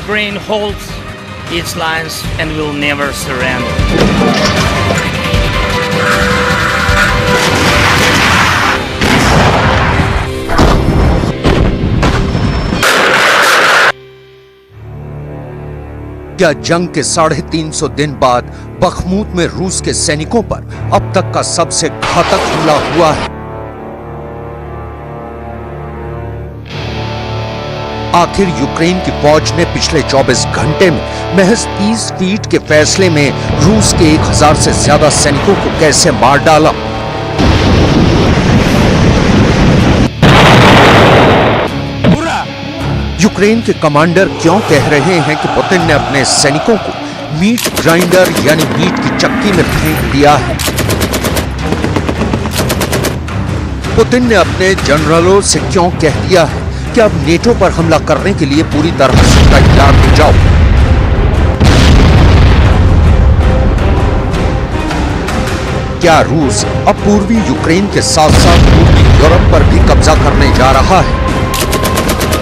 Ukraine holds its lines and will never surrender. क्या जंग के 350 दिन बाद बखमूत में रूस के सैनिकों पर अब तक का सबसे घातक हमला हुआ है? आखिर यूक्रेन की फौज ने पिछले 24 घंटे में महज 30 फीट के फैसले में रूस के 1000 से ज्यादा सैनिकों को कैसे मार डाला? यूक्रेन के कमांडर क्यों कह रहे हैं कि पुतिन ने अपने सैनिकों को मीट ग्राइंडर यानी मीट की चक्की में फेंक दिया है? पुतिन ने अपने जनरलों से क्यों कह दिया है कि अब नेटो पर हमला करने के लिए पूरी तरह से तैयार हो जाओ? क्या रूस अब पूर्वी यूक्रेन के साथ साथ पूर्वी यूरोप पर भी कब्जा करने जा रहा है?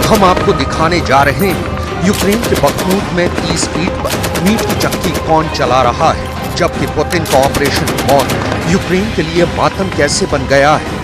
हम आपको दिखाने जा रहे हैं यूक्रेन के बखमूत में 30 फीट पर मीट की चक्की कौन चला रहा है, जबकि पुतिन का ऑपरेशन मौत यूक्रेन के लिए मातम कैसे बन गया है।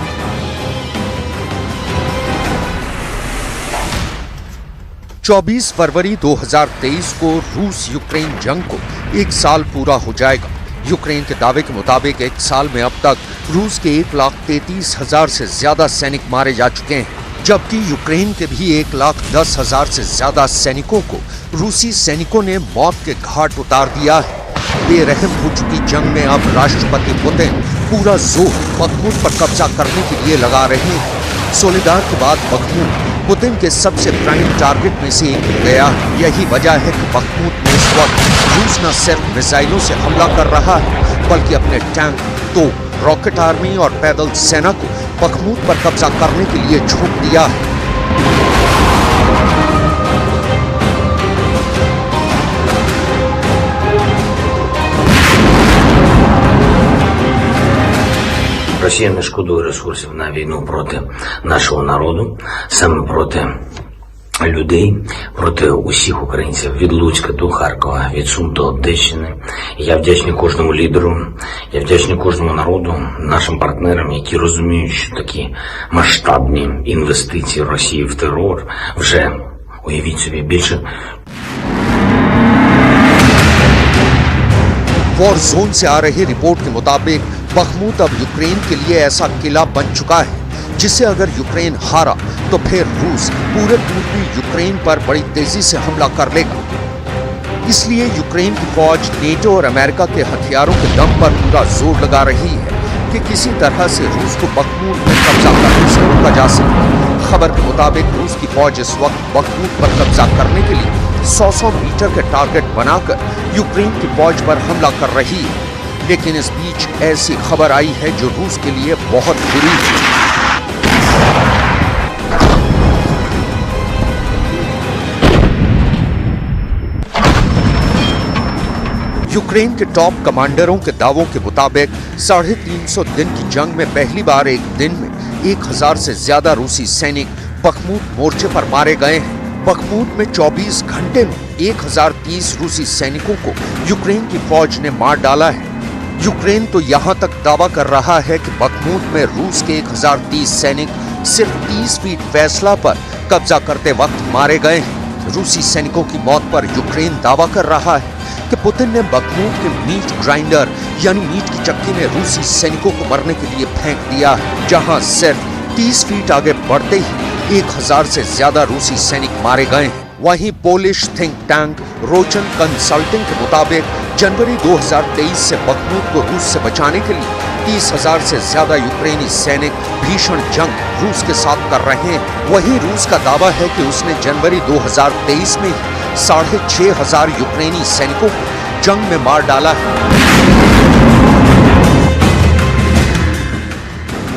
24 फरवरी 2023 को रूस यूक्रेन जंग को 1 साल पूरा हो जाएगा। यूक्रेन के दावे के मुताबिक 1 साल में अब तक रूस के 1,33,000 से ज्यादा सैनिक मारे जा चुके हैं, जबकि यूक्रेन के भी 1,10,000 से ज्यादा सैनिकों को रूसी सैनिकों ने मौत के घाट उतार दिया है। बेरहम हो चुकी जंग में अब राष्ट्रपति पुतिन पूरा जोर बखमूत पर कब्जा करने के लिए लगा रहे हैं। सोलेदार के बाद बखमूत पुतिन के सबसे प्राइम टारगेट में से एक हो गया। यही वजह है कि बखमूत में इस वक्त रूस न सिर्फ मिसाइलों से हमला कर रहा है, बल्कि अपने टैंक, तोप, रॉकेट आर्मी और पैदल सेना को बखमूत पर कब्जा करने के लिए झोंक दिया है। Росія не шкодує ресурсів на війну проти нашого народу, саме проти людей, проти усіх українців, від Луцька до Харкова, від Сум до Одещини. Я вдячний кожному лідеру, я вдячний кожному народу, нашим партнерам, які розуміють, що такі масштабні інвестиції Росії в терор вже, уявіть собі, більше. वॉर जोन से आ रही रिपोर्ट के मुताबिक बखमूत अब यूक्रेन के लिए ऐसा किला बन चुका है जिसे अगर यूक्रेन हारा तो फिर रूस पूरे पूर्वी यूक्रेन पर बड़ी तेजी से हमला कर लेगा। इसलिए यूक्रेन की फौज नेटो और अमेरिका के हथियारों के दम पर पूरा जोर लगा रही है कि किसी तरह से रूस को बखमूत में कब्जा करने से रोका जा सके। खबर के मुताबिक रूस की फौज इस वक्त बखमूत पर कब्जा करने के लिए 100 मीटर के टारगेट बनाकर यूक्रेन की फौज पर हमला कर रही है। लेकिन इस बीच ऐसी खबर आई है जो रूस के लिए बहुत बुरी है। यूक्रेन के टॉप कमांडरों के दावों के मुताबिक 350 दिन की जंग में पहली बार एक दिन में 1000 से ज्यादा रूसी सैनिक बखमूत मोर्चे पर मारे गए हैं। बखमूत में 24 घंटे में 1030 रूसी सैनिकों को यूक्रेन की फौज ने मार डाला है। यूक्रेन तो यहां तक दावा कर रहा है कि बखमूत में रूस के 1030 सैनिक सिर्फ 30 फीट फैसला पर कब्जा करते वक्त मारे गए हैं। रूसी सैनिकों की मौत पर यूक्रेन दावा कर रहा है कि पुतिन ने बखमूत के मीट ग्राइंडर यानी मीट की चक्की में रूसी सैनिकों को मरने के लिए फेंक दिया है, जहां सिर्फ 30 फीट आगे बढ़ते ही 1000 से ज्यादा रूसी सैनिक मारे गए हैं। वहीं पोलिश थिंक टैंक रोचन कंसल्टिंग के मुताबिक जनवरी 2023 से बखमूत को रूस से बचाने के लिए 30,000 से ज्यादा यूक्रेनी सैनिक भीषण जंग रूस के साथ कर रहे हैं। वहीं रूस का दावा है कि उसने जनवरी 2023 में ही 6,500 यूक्रेनी सैनिकों को जंग में मार डाला है।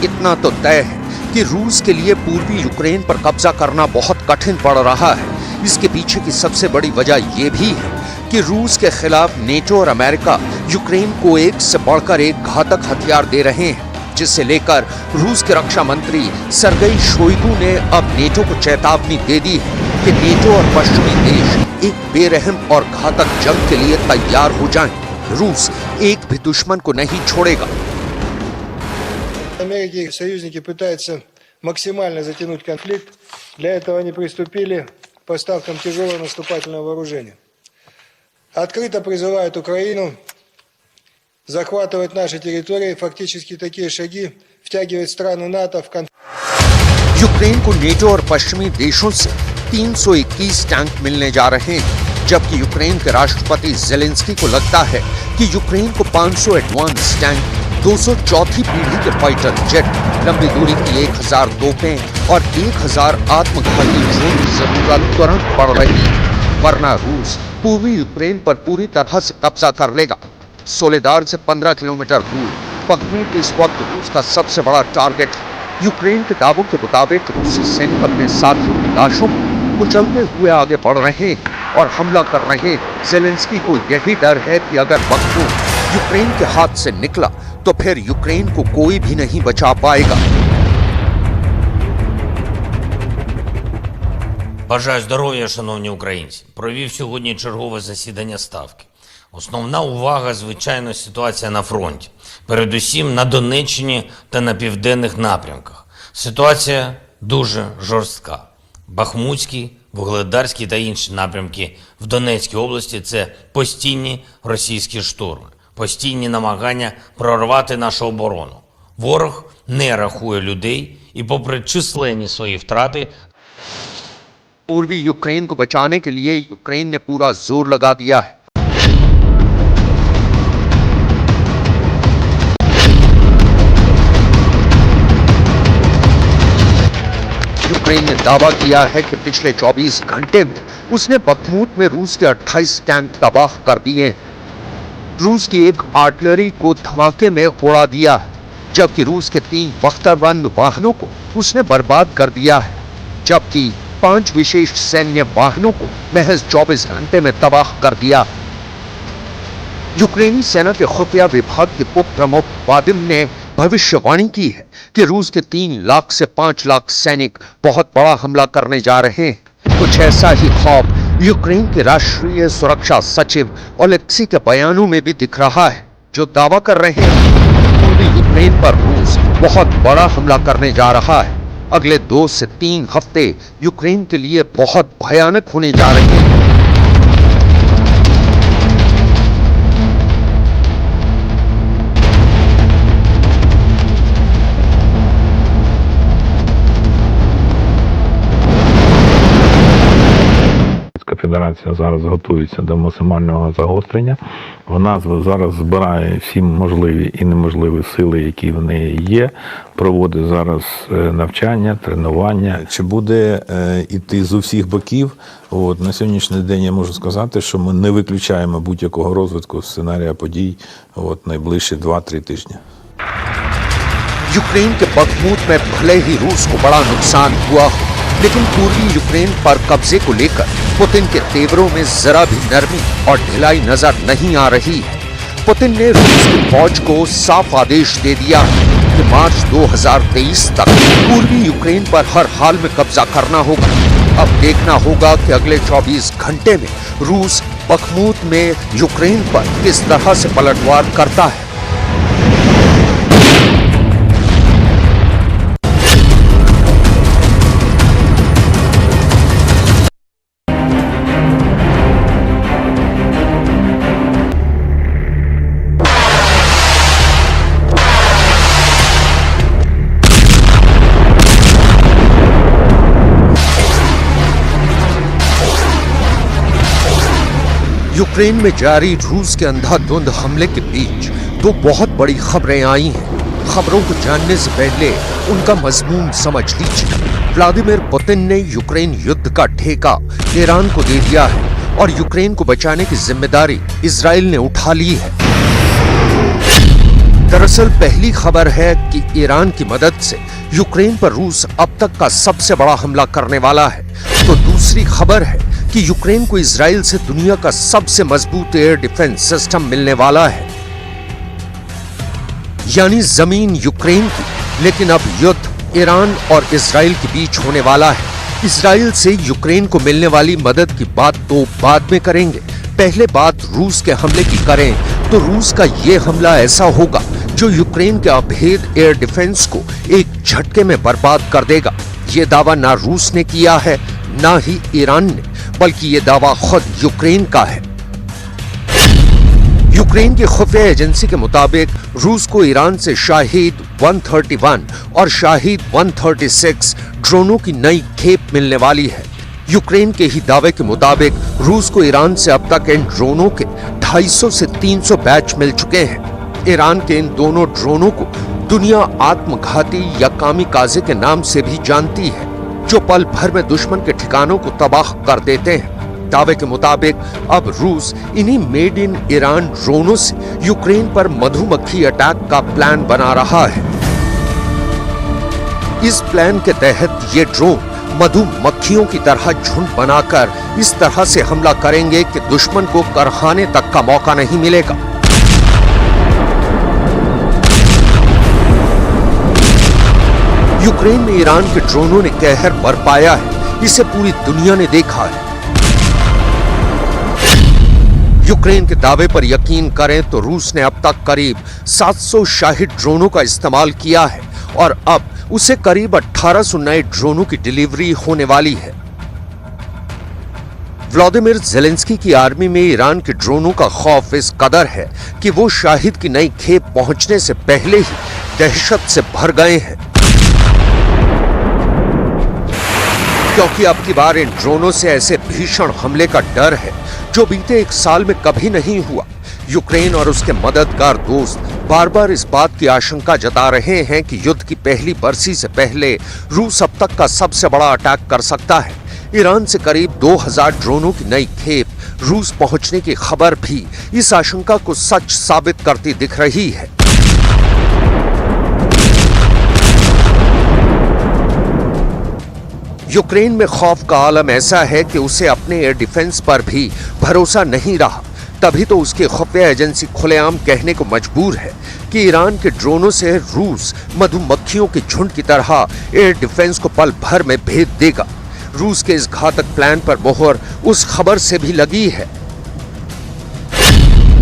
इतना तो तय है कि रूस के लिए पूर्वी यूक्रेन पर कब्जा करना बहुत कठिन पड़ रहा है। इसके पीछे की सबसे बड़ी वजह यह भी है कि रूस के खिलाफ नेटो और अमेरिका यूक्रेन को एक से बढ़कर एक घातक हथियार दे रहे हैं, जिसे लेकर रूस के रक्षा मंत्री सर्गेई शोइगु ने अब नेटो को चेतावनी दे दी है कि नेटो और पश्चिमी देश एक बेरहम और घातक जंग के लिए तैयार हो जाएं। रूस एक भी दुश्मन को नहीं छोड़ेगा। Америки и союзники пытаются максимально затянуть конфликт. Для этого они приступили к поставкам тяжелого наступательного вооружения. Открыто призывают Украину захватывать наши территории. Фактически такие шаги втягивают страны НАТО в конфликт. यूक्रेन को नेटो और पश्चिमी देशों से 321 टैंक मिलने जा रहे हैं, जबकि यूक्रेन के राष्ट्रपति जेलेंस्की को लगता है कि यूक्रेन को 500 एडवांस टैंक, 204वीं पीढ़ी के फाइटर जेट, लंबी दूरी की 1000 तोपें और 1000 आत्मघाती ड्रोन की जरूरत तुरंत पड़ रही है, वरना रूस पूर्वी यूक्रेन पर पूरी तरह से कब्जा कर लेगा। सोलेदार से 15 किलोमीटर दूर बखमूत इस वक्त रूस का सबसे बड़ा टारगेट है। यूक्रेन के दावों के मुताबिक रूसी सैनिक अपने साथियों की लाशों को कुचलते हुए आगे बढ़ रहे हैं और हमला कर रहे हैं। जेलेंस्की को यही डर है कि अगर बखमूत यूक्रेन के हाथ से निकला तो फिर यूक्रेन को कोई भी नहीं बचा पाएगा। Бажаю здоров'я, шановні українці. Провів сьогодні чергове засідання Ставки. Основна увага, звичайно, ситуація на фронті. Передусім на Донеччині та на південних напрямках. Ситуація дуже жорстка. Бахмутський, Вугледарський та інші напрямки в Донецькій області – це постійні російські штурми, постійні намагання прорвати нашу оборону. Ворог не рахує людей і попри численні свої втрати पूर्वी यूक्रेन को बचाने के लिए यूक्रेन ने पूरा जोर लगा दिया है। यूक्रेन ने दावा किया है कि पिछले 24 घंटे में उसने बखमूत में रूस के 28 टैंक तबाह कर दिए। रूस की एक आर्टिलरी को धमाके में उड़ा दिया, जबकि रूस के 3 बख्तरबंद वाहनों को उसने बर्बाद कर दिया है, जबकि 5 विशेष सैन्य वाहनों को महज 24 घंटे में तबाह कर दिया। यूक्रेनी सेना के खुफिया विभाग के उप प्रमुख वादिम ने भविष्यवाणी की है कि रूस के 3 लाख से 5 लाख सैनिक बहुत बड़ा हमला करने जा रहे हैं। कुछ ऐसा ही खौफ यूक्रेन के राष्ट्रीय सुरक्षा सचिव ओलेक्सी के बयानों में भी दिख रहा है, जो दावा कर रहे हैं पूर्वी यूक्रेन पर रूस बहुत बड़ा हमला करने जा रहा है। अगले 2 से 3 हफ्ते यूक्रेन के लिए बहुत भयानक होने जा रहे हैं। Федерація зараз готується до максимального загострення. Вона зараз збирає всі можливі і неможливі сили, які в неї є, проводить зараз навчання, тренування. Чи буде іти з усіх боків? На сьогоднішній день я можу сказати, що ми не виключаємо будь-якого розвитку сценарія подій найближчі 2-3 тижні. यूक्रेन के बखमूत में भले ही रूस को बड़ा नुकसान हुआ हो, लेकिन पूर्वी यूक्रेन पर कब्जे को लेकर पुतिन के तेवरों में जरा भी नरमी और ढिलाई नजर नहीं आ रही है। पुतिन ने रूस की फौज को साफ आदेश दे दिया कि मार्च 2023 तक पूर्वी यूक्रेन पर हर हाल में कब्जा करना होगा। अब देखना होगा कि अगले 24 घंटे में रूस बखमूत में यूक्रेन पर किस तरह से पलटवार करता है। यूक्रेन में जारी रूस के अंधाधुंध हमले के बीच 2 बहुत बड़ी खबरें आई हैं। खबरों को जानने से पहले उनका मजमून समझ लीजिए। व्लादिमीर पुतिन ने यूक्रेन युद्ध का ठेका ईरान को दे दिया है और यूक्रेन को बचाने की जिम्मेदारी इजराइल ने उठा ली है। दरअसल पहली खबर है कि ईरान की मदद से यूक्रेन पर रूस अब तक का सबसे बड़ा हमला करने वाला है, तो दूसरी खबर है कि यूक्रेन को इजराइल से दुनिया का सबसे मजबूत एयर डिफेंस सिस्टम मिलने वाला है। यानी जमीन यूक्रेन की, लेकिन अब युद्ध ईरान और इजराइल के बीच होने वाला है। इजराइल से यूक्रेन को मिलने वाली मदद की बात तो बाद में करेंगे, पहले बात रूस के हमले की करें तो रूस का ये हमला ऐसा होगा जो यूक्रेन के अभेद एयर डिफेंस को एक झटके में बर्बाद कर देगा। ये दावा ना रूस ने किया है ना ही ईरान ने, बल्कि ये दावा खुद यूक्रेन का है। यूक्रेन की खुफिया एजेंसी के मुताबिक रूस को ईरान से शाहिद 131 और शाहिद 136 ड्रोनों की नई खेप मिलने वाली है। यूक्रेन के ही दावे के मुताबिक रूस को ईरान से अब तक इन ड्रोनों के 250 से 300 बैच मिल चुके हैं। ईरान के इन दोनों ड्रोनों को दुनिया आत्मघाती या कामिकाजे के नाम से भी जानती है, जो पल भर में दुश्मन के ठिकानों को तबाह कर देते हैं। दावे के मुताबिक अब रूस इन्हीं मेड इन ईरान ड्रोनों से यूक्रेन पर मधुमक्खी अटैक का प्लान बना रहा है। इस प्लान के तहत ये ड्रोन मधुमक्खियों की तरह झुंड बनाकर इस तरह से हमला करेंगे कि दुश्मन को करखाने तक का मौका नहीं मिलेगा। यूक्रेन में ईरान के ड्रोनों ने कहर बरपाया है, इसे पूरी दुनिया ने देखा है। यूक्रेन के दावे पर यकीन करें तो रूस ने अब तक करीब 700 शाहिद ड्रोनों का इस्तेमाल किया है और अब उसे करीब 1800 नए ड्रोनों की डिलीवरी होने वाली है। व्लादिमीर ज़ेलेंस्की की आर्मी में ईरान के ड्रोनों का खौफ इस कदर है कि वो शाहिद की नई खेप पहुंचने से पहले ही दहशत से भर गए हैं, क्योंकि अब की बार इन ड्रोनों से ऐसे भीषण हमले का डर है जो बीते 1 साल में कभी नहीं हुआ। यूक्रेन और उसके मददगार दोस्त बार बार इस बात की आशंका जता रहे हैं कि युद्ध की पहली बरसी से पहले रूस अब तक का सबसे बड़ा अटैक कर सकता है। ईरान से करीब 2000 ड्रोनों की नई खेप रूस पहुंचने की खबर भी इस आशंका को सच साबित करती दिख रही है। यूक्रेन में खौफ का आलम ऐसा है कि उसे अपने एयर डिफेंस पर भी भरोसा नहीं रहा, तभी तो उसकी खुफिया एजेंसी खुलेआम कहने को मजबूर है कि ईरान के ड्रोनों से रूस मधुमक्खियों के झुंड की तरह एयर डिफेंस को पल भर में भेद देगा। रूस के इस घातक प्लान पर मोहर उस खबर से भी लगी है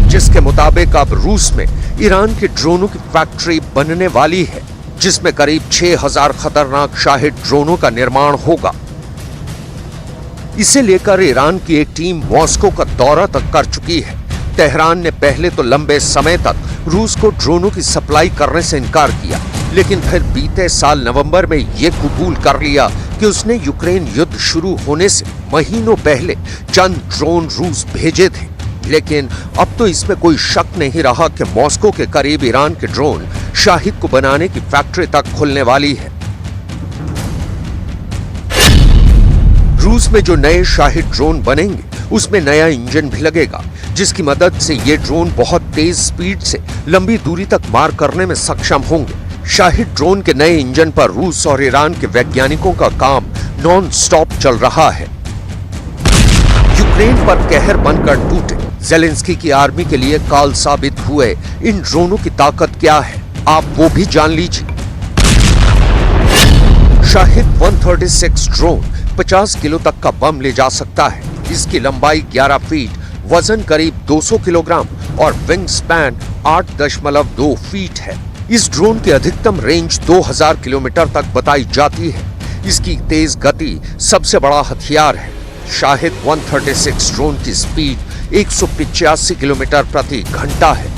जिसके मुताबिक अब रूस में ईरान के ड्रोनों की फैक्ट्री बनने वाली है, जिसमें करीब 6000 खतरनाक शाहिद ड्रोनों का निर्माण होगा। इसे लेकर ईरान की एक टीम मॉस्को का दौरा तक कर चुकी है। तेहरान ने पहले तो लंबे समय तक रूस को ड्रोनों की सप्लाई करने से इनकार किया, लेकिन फिर बीते साल नवंबर में ये कबूल कर लिया कि उसने यूक्रेन युद्ध शुरू होने से महीनों पहले चंद ड्रोन रूस भेजे थे। लेकिन अब तो इसमें कोई शक नहीं रहा कि मॉस्को के करीब ईरान के ड्रोन शाहिद को बनाने की फैक्ट्री तक खुलने वाली है। रूस में जो नए शाहिद ड्रोन बनेंगे उसमें नया इंजन भी लगेगा, जिसकी मदद से ये ड्रोन बहुत तेज स्पीड से लंबी दूरी तक मार करने में सक्षम होंगे। शाहिद ड्रोन के नए इंजन पर रूस और ईरान के वैज्ञानिकों का काम नॉन स्टॉप चल रहा है। यूक्रेन पर कहर बनकर टूटे ज़ेलेंस्की की आर्मी के लिए काल साबित हुए इन ड्रोनों की ताकत क्या है, आप वो भी जान लीजिए। शाहिद 136 ड्रोन 50 किलो तक का बम ले जा सकता है। इसकी लंबाई 11 फीट, वजन करीब 200 किलोग्राम और विंग स्पैन 8.2 फीट है। इस ड्रोन की अधिकतम रेंज 2000 किलोमीटर तक बताई जाती है। इसकी तेज गति सबसे बड़ा हथियार है। शाहिद 136 ड्रोन की स्पीड 185 किलोमीटर प्रति घंटा है।